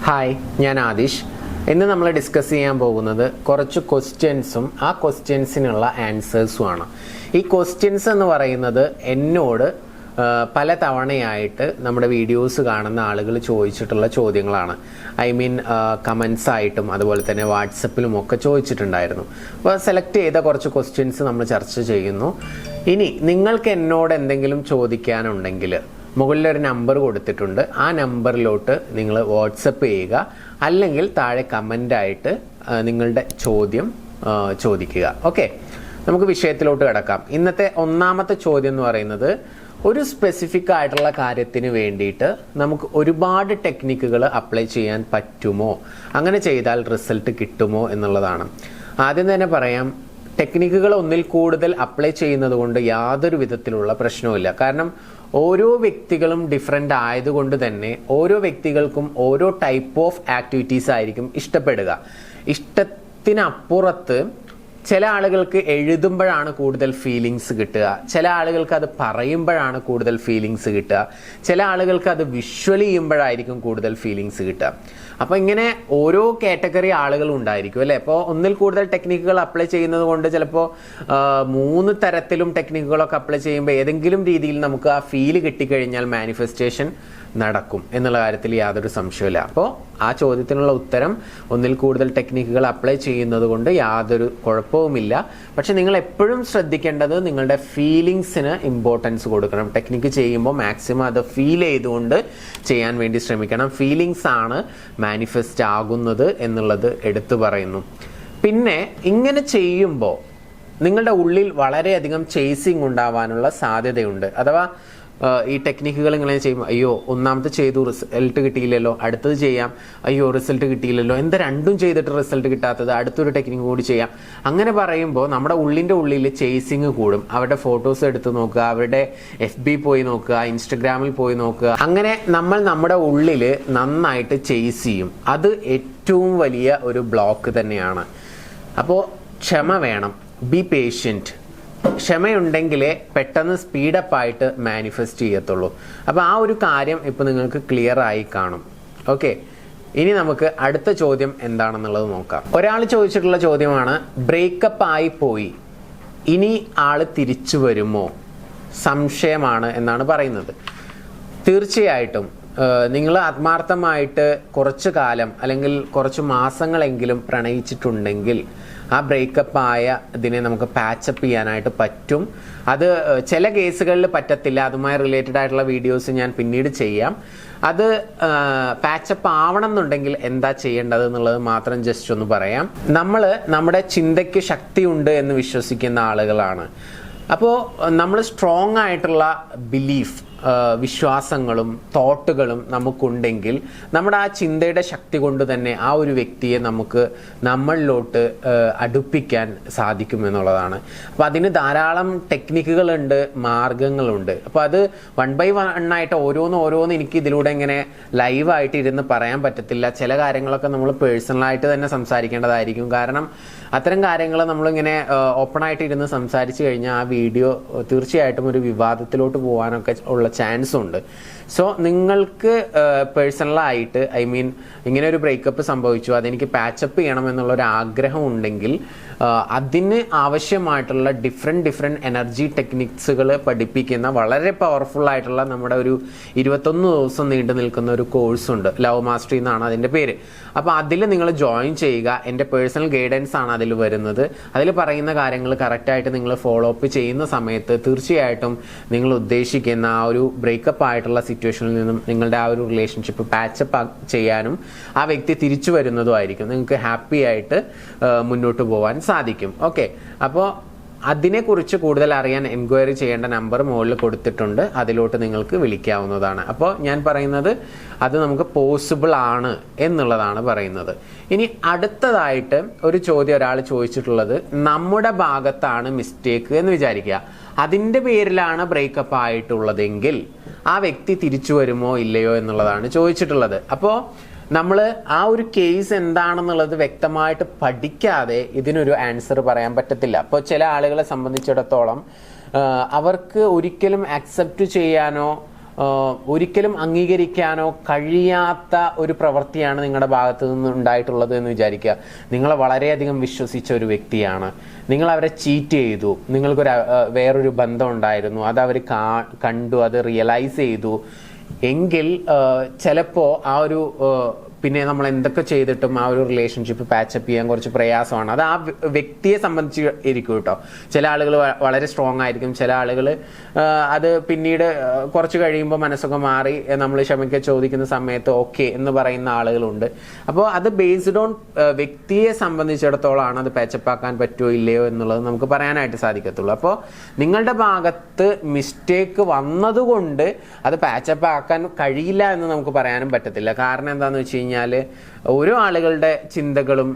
Hi, ഞാൻ ആദിഷ്. ഇന്ന് നമ്മൾ ഡിസ്കസ് ചെയ്യാൻ പോകുന്നത് കുറച്ച് ക്വസ്റ്റ്യൻസും ആ ക്വസ്റ്റ്യൻസിനുള്ള ആൻസേഴ്സുമാണ്. ഈ ക്വസ്റ്റ്യൻസ് എന്ന് പറയുന്നത് എന്നോട് പല തവണയായിട്ട് നമ്മുടെ വീഡിയോസ് കാണുന്ന ആളുകൾ ചോദിച്ചിട്ടുള്ള ചോദ്യങ്ങളാണ്. കമൻസ് ആയിട്ടും അതുപോലെ തന്നെ വാട്സപ്പിലും ഒക്കെ ചോദിച്ചിട്ടുണ്ടായിരുന്നു. അപ്പോൾ സെലക്ട് ചെയ്ത കുറച്ച് ക്വസ്റ്റ്യൻസ് നമ്മൾ ചർച്ച ചെയ്യുന്നു. ഇനി നിങ്ങൾക്ക് എന്നോട് എന്തെങ്കിലും ചോദിക്കാനുണ്ടെങ്കിൽ മുകളിലൊരു നമ്പർ കൊടുത്തിട്ടുണ്ട്. ആ നമ്പറിലോട്ട് നിങ്ങൾ വാട്സപ്പ് ചെയ്യുക, അല്ലെങ്കിൽ താഴെ കമൻ്റായിട്ട് നിങ്ങളുടെ ചോദ്യം ചോദിക്കുക. ഓക്കെ, നമുക്ക് വിഷയത്തിലോട്ട് കിടക്കാം. ഇന്നത്തെ ഒന്നാമത്തെ ചോദ്യം എന്ന് പറയുന്നത്, ഒരു സ്പെസിഫിക് ആയിട്ടുള്ള കാര്യത്തിന് വേണ്ടിയിട്ട് നമുക്ക് ഒരുപാട് ടെക്നിക്കുകൾ അപ്ലൈ ചെയ്യാൻ പറ്റുമോ, അങ്ങനെ ചെയ്താൽ റിസൾട്ട് കിട്ടുമോ എന്നുള്ളതാണ്. ആദ്യം തന്നെ പറയാം, ടെക്നിക്കുകൾ ഒന്നിൽ കൂടുതൽ അപ്ലൈ ചെയ്യുന്നത് കൊണ്ട് യാതൊരു വിധത്തിലുള്ള പ്രശ്നവുമില്ല. കാരണം ഓരോ വ്യക്തികളും ഡിഫറെൻ്റ് ആയതുകൊണ്ട് തന്നെ ഓരോ വ്യക്തികൾക്കും ഓരോ ടൈപ്പ് ഓഫ് ആക്ടിവിറ്റീസ് ആയിരിക്കും ഇഷ്ടപ്പെടുക. ഇഷ്ടത്തിനപ്പുറത്ത് ചില ആളുകൾക്ക് എഴുതുമ്പോഴാണ് കൂടുതൽ ഫീലിങ്സ് കിട്ടുക, ചില ആളുകൾക്ക് അത് പറയുമ്പോഴാണ് കൂടുതൽ ഫീലിങ്സ് കിട്ടുക, ചില ആളുകൾക്ക് അത് വിഷ്വൽ ചെയ്യുമ്പോഴായിരിക്കും കൂടുതൽ ഫീലിങ്സ് കിട്ടുക. അപ്പോൾ ഇങ്ങനെ ഓരോ കാറ്റഗറി ആളുകളും ഉണ്ടായിരിക്കും അല്ലേ. അപ്പോൾ ഒന്നിൽ കൂടുതൽ ടെക്നിക്കുകൾ അപ്ലൈ ചെയ്യുന്നത് കൊണ്ട് ചിലപ്പോൾ 3 തരത്തിലും ടെക്നിക്കുകളൊക്കെ അപ്ലൈ ചെയ്യുമ്പോൾ ഏതെങ്കിലും രീതിയിൽ നമുക്ക് ആ ഫീല് കിട്ടിക്കഴിഞ്ഞാൽ മാനിഫെസ്റ്റേഷൻ നടക്കും എന്നുള്ള കാര്യത്തിൽ യാതൊരു സംശയമില്ല. അപ്പോൾ ആ ചോദ്യത്തിനുള്ള ഉത്തരം, ഒന്നിൽ കൂടുതൽ ടെക്നിക്കുകൾ അപ്ലൈ ചെയ്യുന്നത് കൊണ്ട് യാതൊരു കുഴപ്പവുമില്ല. പക്ഷെ നിങ്ങൾ എപ്പോഴും ശ്രദ്ധിക്കേണ്ടത് നിങ്ങളുടെ ഫീലിങ്സിന് ഇമ്പോർട്ടൻസ് കൊടുക്കണം. ടെക്നിക്ക് ചെയ്യുമ്പോൾ മാക്സിമം അത് ഫീൽ ചെയ്തുകൊണ്ട് ചെയ്യാൻ വേണ്ടി ശ്രമിക്കണം. ഫീലിങ്സ് ആണ് മാനിഫെസ്റ്റ് ആകുന്നത് എന്നുള്ളത് എടുത്തു പറയുന്നു. പിന്നെ ഇങ്ങനെ ചെയ്യുമ്പോൾ നിങ്ങളുടെ ഉള്ളിൽ വളരെയധികം ചേസിങ് ഉണ്ടാവാനുള്ള സാധ്യതയുണ്ട്. അഥവാ ഈ ടെക്നിക്കുകൾ ഇങ്ങനെ ചെയ്യുമ്പോൾ, അയ്യോ ഒന്നാമത്തെ ചെയ്തു റിസൾട്ട് കിട്ടിയില്ലല്ലോ, അടുത്തത് ചെയ്യാം, അയ്യോ റിസൾട്ട് കിട്ടിയില്ലല്ലോ, എന്താ രണ്ടും ചെയ്തിട്ട് റിസൾട്ട് കിട്ടാത്തത്, അടുത്തൊരു ടെക്നിക്ക് കൂടി ചെയ്യാം. അങ്ങനെ പറയുമ്പോൾ നമ്മുടെ ഉള്ളിൽ ചേസിങ് കൂടും. അവരുടെ ഫോട്ടോസ് എടുത്ത് നോക്കുക, അവരുടെ FB പോയി നോക്കുക, ഇൻസ്റ്റഗ്രാമിൽ പോയി നോക്കുക. അങ്ങനെ നമ്മൾ നമ്മുടെ ഉള്ളിൽ നന്നായിട്ട് ചേസ് ചെയ്യും. അത് ഏറ്റവും വലിയ ഒരു ബ്ലോക്ക് തന്നെയാണ്. അപ്പോൾ ക്ഷമ വേണം, ബി പേഷ്യൻറ്റ്. ക്ഷമയുണ്ടെങ്കിലേ പെട്ടെന്ന് സ്പീഡപ്പ് ആയിട്ട് മാനിഫെസ്റ്റ് ചെയ്യത്തുള്ളൂ. അപ്പോൾ ആ ഒരു കാര്യം ഇപ്പോൾ നിങ്ങൾക്ക് ക്ലിയർ ആയി കാണും. ഓക്കെ, ഇനി നമുക്ക് അടുത്ത ചോദ്യം എന്താണെന്നുള്ളത് നോക്കാം. ഒരാൾ ചോദിച്ചിട്ടുള്ള ചോദ്യമാണ്, ബ്രേക്കപ്പ് ആയി പോയി, ഇനി ആള് തിരിച്ചു വരുമോ, സംശയമാണ് എന്നാണ് പറയുന്നത്. തീർച്ചയായിട്ടും നിങ്ങൾ ആത്മാർത്ഥമായിട്ട് കുറച്ചു കാലം അല്ലെങ്കിൽ കുറച്ച് മാസങ്ങളെങ്കിലും പ്രണയിച്ചിട്ടുണ്ടെങ്കിൽ ആ ബ്രേക്കപ്പ് ആയ ഇതിനെ നമുക്ക് പാച്ചപ്പ് ചെയ്യാനായിട്ട് പറ്റും. അത് ചില കേസുകളിൽ പറ്റത്തില്ല. അതുമായി റിലേറ്റഡ് ആയിട്ടുള്ള വീഡിയോസ് ഞാൻ പിന്നീട് ചെയ്യാം. അത് പാച്ചപ്പ് ആവണം എന്നുണ്ടെങ്കിൽ എന്താ ചെയ്യേണ്ടത് എന്നുള്ളത് മാത്രം ജസ്റ്റ് ഒന്ന് പറയാം. നമ്മൾ നമ്മുടെ ചിന്തയ്ക്ക് ശക്തിയുണ്ട് എന്ന് വിശ്വസിക്കുന്ന ആളുകളാണ്. അപ്പോൾ നമ്മൾ സ്ട്രോങ് ആയിട്ടുള്ള ബിലീഫ്, വിശ്വാസങ്ങളും തോട്ടുകളും നമുക്കുണ്ടെങ്കിൽ നമ്മുടെ ആ ചിന്തയുടെ ശക്തി കൊണ്ട് തന്നെ ആ ഒരു വ്യക്തിയെ നമുക്ക് നമ്മളിലോട്ട് അടുപ്പിക്കാൻ സാധിക്കും എന്നുള്ളതാണ്. അപ്പോൾ അതിന് ധാരാളം ടെക്നിക്കുകളുണ്ട്, മാർഗങ്ങളുണ്ട്. അപ്പോൾ അത് 1 by 1 ആയിട്ട് ഓരോന്ന് എനിക്ക് ഇതിലൂടെ ഇങ്ങനെ ലൈവായിട്ട് ഇരുന്ന് പറയാൻ പറ്റത്തില്ല. ചില കാര്യങ്ങളൊക്കെ നമ്മൾ പേഴ്സണലായിട്ട് തന്നെ സംസാരിക്കേണ്ടതായിരിക്കും. കാരണം അത്തരം കാര്യങ്ങൾ നമ്മളിങ്ങനെ ഓപ്പണായിട്ട് ഇരുന്ന് സംസാരിച്ചു കഴിഞ്ഞാൽ ആ വീഡിയോ തീർച്ചയായിട്ടും ഒരു വിവാദത്തിലോട്ട് പോകാനൊക്കെ ഉള്ള ചാൻസ് ഉണ്ട്. സോ നിങ്ങൾക്ക് പേഴ്സണലായിട്ട് ഇങ്ങനെ ഒരു ബ്രേക്കപ്പ് സംഭവിച്ചു, അതെനിക്ക് പാച്ചപ്പ് ചെയ്യണം എന്നുള്ളൊരു ആഗ്രഹം ഉണ്ടെങ്കിൽ അതിന് ആവശ്യമായിട്ടുള്ള ഡിഫറെൻറ്റ് എനർജി ടെക്നിക്സുകൾ പഠിപ്പിക്കുന്ന വളരെ പവർഫുൾ ആയിട്ടുള്ള നമ്മുടെ ഒരു 21 ദിവസം നീണ്ടു നിൽക്കുന്ന ഒരു കോഴ്സുണ്ട്. ലവ് മാസ്റ്ററി എന്നാണ് അതിൻ്റെ പേര്. അപ്പോൾ അതിൽ നിങ്ങൾ ജോയിൻ ചെയ്യുക. എൻ്റെ പേഴ്സണൽ ഗൈഡൻസ് ആണ് അതിൽ വരുന്നത്. അതിൽ പറയുന്ന കാര്യങ്ങൾ കറക്റ്റായിട്ട് നിങ്ങൾ ഫോളോ അപ്പ് ചെയ്യുന്ന സമയത്ത് തീർച്ചയായിട്ടും നിങ്ങൾ ഉദ്ദേശിക്കുന്ന ആ ഒരു ബ്രേക്കപ്പ് ആയിട്ടുള്ള സിറ്റുവേഷനിൽ നിന്നും നിങ്ങളുടെ ആ ഒരു റിലേഷൻഷിപ്പ് പാച്ചപ്പ് ചെയ്യാനും ആ വ്യക്തി തിരിച്ചു വരുന്നതുമായിരിക്കും. നിങ്ങൾക്ക് ഹാപ്പി ആയിട്ട് മുന്നോട്ട് പോകാൻ സാധിക്കും. ഓക്കെ, അപ്പോൾ അതിനെക്കുറിച്ച് കൂടുതൽ അറിയാൻ എൻക്വയറി ചെയ്യേണ്ട നമ്പർ മുകളിൽ കൊടുത്തിട്ടുണ്ട്. അതിലോട്ട് നിങ്ങൾക്ക് വിളിക്കാവുന്നതാണ്. അപ്പോൾ ഞാൻ പറയുന്നത് അത് നമുക്ക് പോസിബിൾ ആണ് എന്നുള്ളതാണ് പറയുന്നത്. ഇനി അടുത്തതായിട്ട് ഒരു ചോദ്യം ഒരാൾ ചോദിച്ചിട്ടുള്ളത്, നമ്മുടെ ഭാഗത്താണ് മിസ്റ്റേക്ക് എന്ന് വിചാരിക്കുക, അതിൻ്റെ പേരിലാണ് ബ്രേക്കപ്പ് ആയിട്ടുള്ളതെങ്കിൽ ആ വ്യക്തി തിരിച്ചു വരുമോ ഇല്ലയോ എന്നുള്ളതാണ് ചോദിച്ചിട്ടുള്ളത്. അപ്പോൾ നമ്മൾ ആ ഒരു കേസ് എന്താണെന്നുള്ളത് വ്യക്തമായിട്ട് പഠിക്കാതെ ഇതിനൊരു ആൻസർ പറയാൻ പറ്റത്തില്ല. അപ്പോൾ ചില ആളുകളെ സംബന്ധിച്ചിടത്തോളം അവർക്ക് ഒരിക്കലും അക്സെപ്റ്റ് ചെയ്യാനോ ഒരിക്കലും അംഗീകരിക്കാനോ കഴിയാത്ത ഒരു പ്രവൃത്തിയാണ് നിങ്ങളുടെ ഭാഗത്തു നിന്ന് ഉണ്ടായിട്ടുള്ളത് എന്ന് വിചാരിക്കുക. നിങ്ങളെ വളരെയധികം വിശ്വസിച്ച ഒരു വ്യക്തിയാണ്, നിങ്ങൾ അവരെ ചീറ്റ് ചെയ്തു, നിങ്ങൾക്കൊരു വേറൊരു ബന്ധം ഉണ്ടായിരുന്നു, അത് അവർ കണ്ടു, അത് റിയലൈസ് ചെയ്തു എങ്കിൽ ചിലപ്പോൾ ആ ഒരു പിന്നെ നമ്മൾ എന്തൊക്കെ ചെയ്തിട്ടും ആ ഒരു റിലേഷൻഷിപ്പ് പാച്ചപ്പ് ചെയ്യാൻ കുറച്ച് പ്രയാസമാണ്. അത് ആ വ്യക്തിയെ സംബന്ധിച്ച് ഇരിക്കും കേട്ടോ. ചില ആളുകൾ വളരെ സ്ട്രോങ് ആയിരിക്കും, ചില ആളുകൾ അത് പിന്നീട് കുറച്ച് കഴിയുമ്പോൾ മനസ്സൊക്കെ മാറി നമ്മൾ ക്ഷമയ്ക്ക് ചോദിക്കുന്ന സമയത്ത് ഓക്കെ എന്ന് പറയുന്ന ആളുകളുണ്ട്. അപ്പോൾ അത് ബേസ്ഡ് ഓൺ വ്യക്തിയെ സംബന്ധിച്ചിടത്തോളമാണ് അത് പാച്ചപ്പ് ആക്കാൻ പറ്റുമോ ഇല്ലയോ എന്നുള്ളത് നമുക്ക് പറയാനായിട്ട് സാധിക്കത്തുള്ളൂ. അപ്പോൾ നിങ്ങളുടെ ഭാഗത്ത് മിസ്റ്റേക്ക് വന്നതുകൊണ്ട് അത് പാച്ചപ്പ് ആക്കാൻ കഴിയില്ല എന്ന് നമുക്ക് പറയാനും പറ്റത്തില്ല. കാരണം എന്താണെന്ന് വെച്ച് കഴിഞ്ഞാൽ ഓരോ ആളുകളുടെ ചിന്തകളും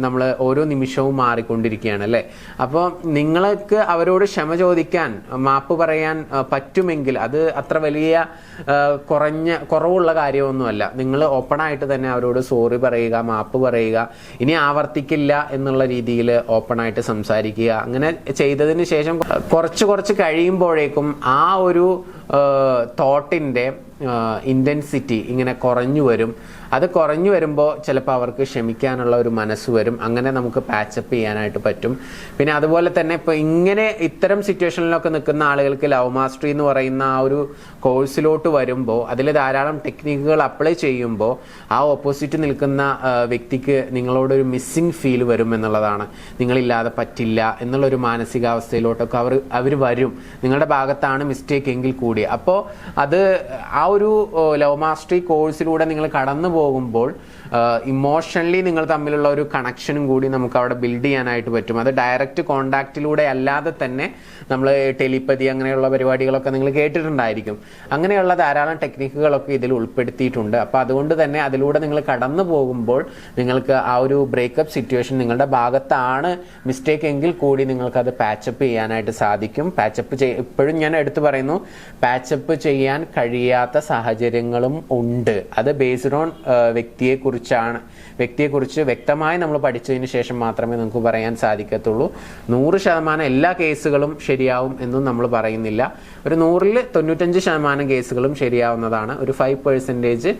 നമ്മൾ ഓരോ നിമിഷവും മാറിക്കൊണ്ടിരിക്കുകയാണ് അല്ലേ. അപ്പോൾ നിങ്ങൾക്ക് അവരോട് ക്ഷമ ചോദിക്കാൻ, മാപ്പ് പറയാൻ പറ്റുമെങ്കിൽ അത് അത്ര വലിയ കുറവുള്ള കാര്യമൊന്നുമല്ല. നിങ്ങൾ ഓപ്പണായിട്ട് തന്നെ അവരോട് സോറി പറയുക, മാപ്പ് പറയുക, ഇനി ആവർത്തിക്കില്ല എന്നുള്ള രീതിയിൽ ഓപ്പണായിട്ട് സംസാരിക്കുക. അങ്ങനെ ചെയ്തതിന് ശേഷം കുറച്ച് കഴിയുമ്പോഴേക്കും ആ ഒരു തോട്ടിൻ്റെ ഇൻറ്റൻസിറ്റി ഇങ്ങനെ കുറഞ്ഞു വരും. അത് കുറഞ്ഞു വരുമ്പോൾ ചിലപ്പോൾ അവർക്ക് ക്ഷമിക്കാനുള്ള ഒരു മനസ്സ് വരും. അങ്ങനെ നമുക്ക് പാച്ചപ്പ് ചെയ്യാനായിട്ട് പറ്റും. പിന്നെ അതുപോലെ തന്നെ ഇപ്പോൾ ഇത്തരം സിറ്റുവേഷനിലൊക്കെ നിൽക്കുന്ന ആളുകൾക്ക് ലവ് മാസ്റ്ററി എന്ന് പറയുന്ന ആ ഒരു കോഴ്സിലോട്ട് വരുമ്പോൾ അതിൽ ധാരാളം ടെക്നിക്കുകൾ അപ്ലൈ ചെയ്യുമ്പോൾ ആ ഓപ്പോസിറ്റ് നിൽക്കുന്ന വ്യക്തിക്ക് നിങ്ങളോടൊരു മിസ്സിങ് ഫീൽ വരും എന്നുള്ളതാണ്. നിങ്ങളില്ലാതെ പറ്റില്ല എന്നുള്ളൊരു മാനസികാവസ്ഥയിലോട്ടൊക്കെ അവർ വരും, നിങ്ങളുടെ ഭാഗത്താണ് മിസ്റ്റേക്ക് എങ്കിൽ കൂടി. അപ്പോൾ അത് ആ ഒരു ലവ് മാസ്റ്ററി കോഴ്സിലൂടെ നിങ്ങൾ കടന്നു പോകുമ്പോൾ ഇമോഷണലി നിങ്ങൾ തമ്മിലുള്ള ഒരു കണക്ഷനും കൂടി നമുക്ക് അവിടെ ബിൽഡ് ചെയ്യാനായിട്ട് പറ്റും. അത് ഡയറക്റ്റ് കോണ്ടാക്റ്റിലൂടെ അല്ലാതെ തന്നെ നമ്മൾ ടെലിപ്പതി അങ്ങനെയുള്ള പരിപാടികളൊക്കെ നിങ്ങൾ കേട്ടിട്ടുണ്ടായിരിക്കും. അങ്ങനെയുള്ള ധാരാളം ടെക്നിക്കുകളൊക്കെ ഇതിൽ ഉൾപ്പെടുത്തിയിട്ടുണ്ട്. അപ്പോൾ അതുകൊണ്ട് തന്നെ അതിലൂടെ നിങ്ങൾ കടന്നു പോകുമ്പോൾ നിങ്ങൾക്ക് ആ ഒരു ബ്രേക്കപ്പ് സിറ്റുവേഷൻ നിങ്ങളുടെ ഭാഗത്താണ് മിസ്റ്റേക്ക് എങ്കിൽ കൂടി നിങ്ങൾക്കത് പാച്ചപ്പ് ചെയ്യാനായിട്ട് സാധിക്കും. ഇപ്പോഴും ഞാൻ എടുത്തു പറയുന്നു, പാച്ചപ്പ് ചെയ്യാൻ കഴിയാത്ത സാഹചര്യങ്ങളും ഉണ്ട്. അത് ബേസ്ഡ് ഓൺ വ്യക്തിയെക്കുറിച്ച് വ്യക്തമായി നമ്മൾ പഠിച്ചതിന് ശേഷം മാത്രമേ നമുക്ക് പറയാൻ സാധിക്കത്തുള്ളൂ. 100% എല്ലാ കേസുകളും ശരിയാവും എന്നും നമ്മൾ പറയുന്നില്ല. ഒരു 100-ൽ 95% കേസുകളും ശരിയാവുന്നതാണ്. ഒരു 5%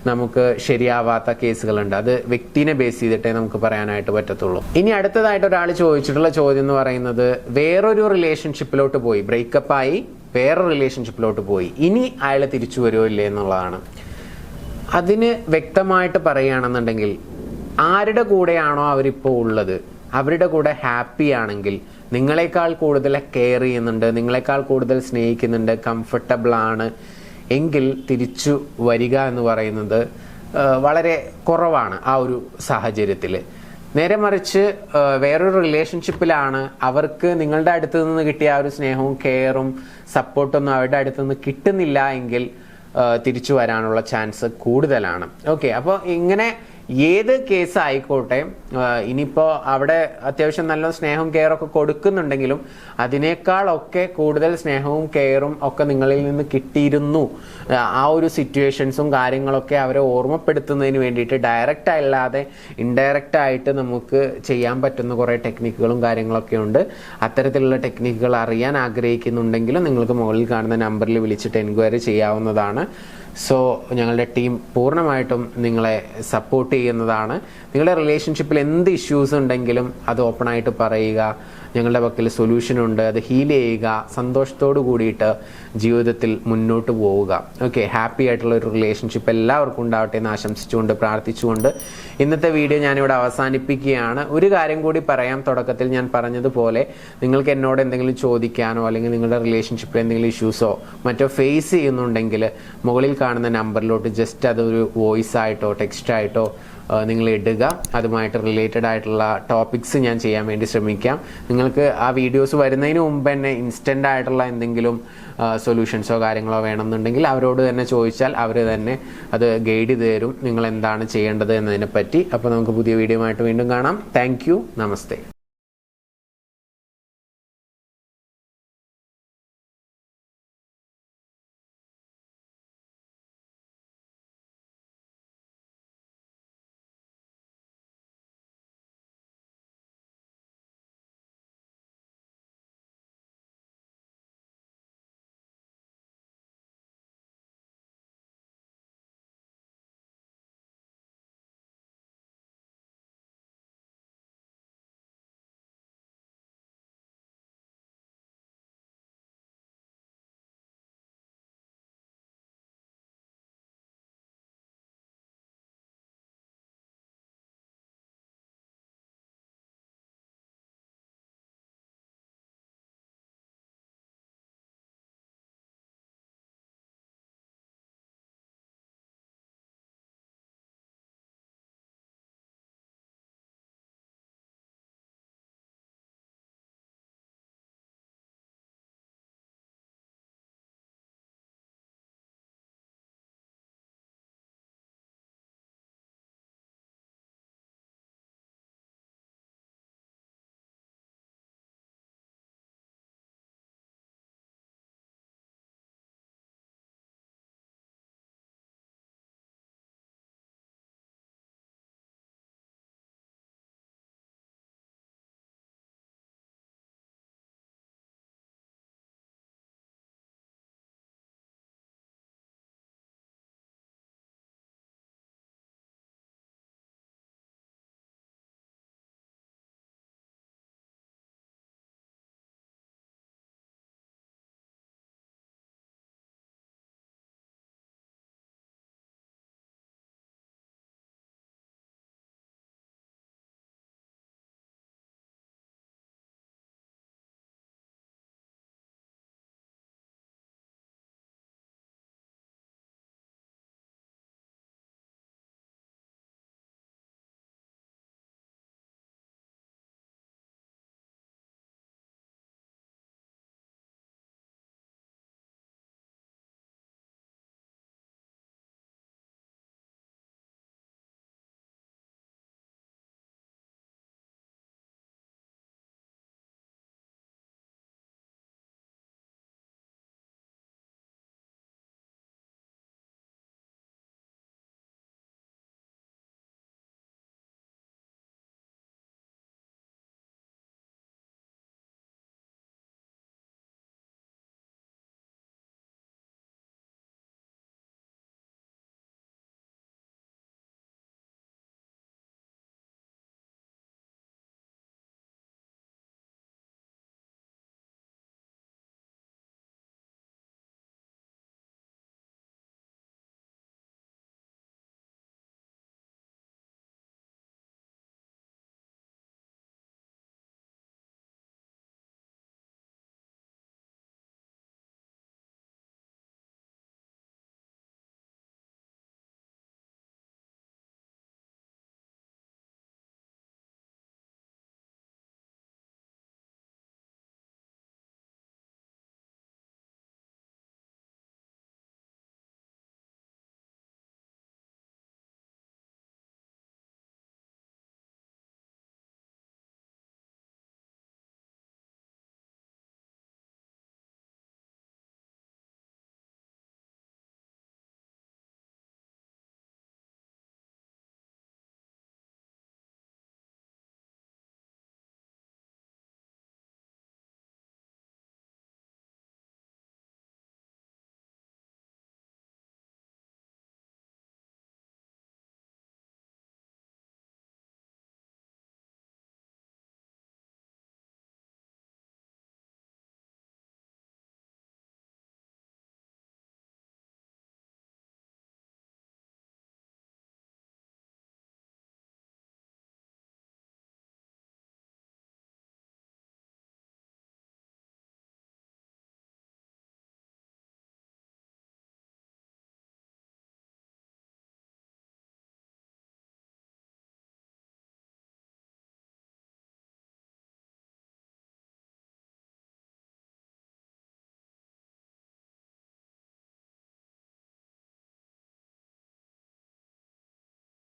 നമുക്ക് ശരിയാവാത്ത കേസുകളുണ്ട്. അത് വ്യക്തിനെ ബേസ് ചെയ്തിട്ടേ നമുക്ക് പറയാനായിട്ട് പറ്റത്തുള്ളൂ. ഇനി അടുത്തതായിട്ട് ഒരാൾ ചോദിച്ചിട്ടുള്ള ചോദ്യം എന്ന് പറയുന്നത്, വേറൊരു റിലേഷൻഷിപ്പിലോട്ട് പോയി, ബ്രേക്കപ്പായി വേറൊരു റിലേഷൻഷിപ്പിലോട്ട് പോയി, ഇനി അയാൾ തിരിച്ചു വരുമോ ഇല്ലേ എന്നുള്ളതാണ്. അതിന് വ്യക്തമായിട്ട് പറയുകയാണെന്നുണ്ടെങ്കിൽ ആരുടെ കൂടെയാണോ അവരിപ്പോൾ ഉള്ളത് അവരുടെ കൂടെ ഹാപ്പി ആണെങ്കിൽ, നിങ്ങളെക്കാൾ കൂടുതൽ കെയർ ചെയ്യുന്നുണ്ട്, നിങ്ങളെക്കാൾ കൂടുതൽ സ്നേഹിക്കുന്നുണ്ട്, കംഫർട്ടബിൾ ആണ് എങ്കിൽ തിരിച്ചു വരിക എന്ന് പറയുന്നത് വളരെ കുറവാണ് ആ ഒരു സാഹചര്യത്തിൽ. നേരെ മറിച്ച് വേറൊരു റിലേഷൻഷിപ്പിലാണ്, അവർക്ക് നിങ്ങളുടെ അടുത്ത് നിന്ന് കിട്ടിയ ആ ഒരു സ്നേഹവും കെയറും സപ്പോർട്ടൊന്നും അവരുടെ അടുത്ത് നിന്ന് കിട്ടുന്നില്ല എങ്കിൽ തിരിച്ചു വരാനുള്ള ചാൻസ് കൂടുതലാണ്. ഓക്കെ, അപ്പോൾ ഇങ്ങനെ ഏത് കേസ് ആയിക്കോട്ടെ, ഇനിയിപ്പോൾ അവിടെ അത്യാവശ്യം നല്ല സ്നേഹവും കെയറൊക്കെ കൊടുക്കുന്നുണ്ടെങ്കിലും അതിനേക്കാളൊക്കെ കൂടുതൽ സ്നേഹവും കെയറും ഒക്കെ നിങ്ങളിൽ നിന്ന് കിട്ടിയിരുന്നു. ആ ഒരു സിറ്റുവേഷൻസും കാര്യങ്ങളൊക്കെ അവരെ ഓർമ്മപ്പെടുത്തുന്നതിന് വേണ്ടിയിട്ട് ഡയറക്റ്റ് അല്ലാതെ ഇൻഡയറക്റ്റ് ആയിട്ട് നമുക്ക് ചെയ്യാൻ പറ്റുന്ന കുറേ ടെക്നിക്കുകളും കാര്യങ്ങളൊക്കെ ഉണ്ട്. അത്തരത്തിലുള്ള ടെക്നിക്കുകൾ അറിയാൻ ആഗ്രഹിക്കുന്നുണ്ടെങ്കിലും നിങ്ങൾക്ക് മുകളിൽ കാണുന്ന നമ്പറിൽ വിളിച്ചിട്ട് എൻക്വയറി ചെയ്യാവുന്നതാണ്. സോ ഞങ്ങളുടെ ടീം പൂർണ്ണമായിട്ടും നിങ്ങളെ സപ്പോർട്ട് ചെയ്യുന്നതാണ്. നിങ്ങളുടെ റിലേഷൻഷിപ്പിൽ എന്ത് ഇഷ്യൂസ് ഉണ്ടെങ്കിലും അത് ഓപ്പണായിട്ട് പറയുക. ഞങ്ങളുടെ പക്കൽ സൊല്യൂഷൻ ഉണ്ട്. അത് ഹീൽ ചെയ്യുക, സന്തോഷത്തോടു കൂടിയിട്ട് ജീവിതത്തിൽ മുന്നോട്ട് പോവുക. ഓക്കെ, ഹാപ്പി ആയിട്ടുള്ള ഒരു റിലേഷൻഷിപ്പ് എല്ലാവർക്കും ഉണ്ടാവട്ടെ എന്ന് ആശംസിച്ചുകൊണ്ട് പ്രാർത്ഥിച്ചുകൊണ്ട് ഇന്നത്തെ വീഡിയോ ഞാനിവിടെ അവസാനിപ്പിക്കുകയാണ്. ഒരു കാര്യം കൂടി പറയാം, തുടക്കത്തിൽ ഞാൻ പറഞ്ഞതുപോലെ നിങ്ങൾക്ക് എന്നോട് എന്തെങ്കിലും ചോദിക്കാനോ അല്ലെങ്കിൽ നിങ്ങളുടെ റിലേഷൻഷിപ്പിൽ എന്തെങ്കിലും ഇഷ്യൂസോ മറ്റോ ഫേസ് ചെയ്യുന്നുണ്ടെങ്കിൽ മുകളിൽ കാണുന്ന നമ്പറിലോട്ട് ജസ്റ്റ് അതൊരു വോയിസ് ആയിട്ടോ ടെക്സ്റ്റ് ആയിട്ടോ നിങ്ങൾ ഇടുക. അതുമായിട്ട് റിലേറ്റഡ് ആയിട്ടുള്ള ടോപ്പിക്സ് ഞാൻ ചെയ്യാൻ വേണ്ടി ശ്രമിക്കാം. നിങ്ങൾക്ക് ആ വീഡിയോസ് വരുന്നതിന് മുമ്പ് തന്നെ ഇൻസ്റ്റൻ്റ് ആയിട്ടുള്ള എന്തെങ്കിലും സൊല്യൂഷൻസോ കാര്യങ്ങളോ വേണമെന്നുണ്ടെങ്കിൽ അവരോട് തന്നെ ചോദിച്ചാൽ അവർ തന്നെ അത് ഗൈഡ് ചെയ്ത് തരും, നിങ്ങൾ എന്താണ് ചെയ്യേണ്ടത് എന്നതിനെ പറ്റി. അപ്പോൾ നമുക്ക് പുതിയ വീഡിയോ ആയിട്ട് വീണ്ടും കാണാം. Thank you, namaste.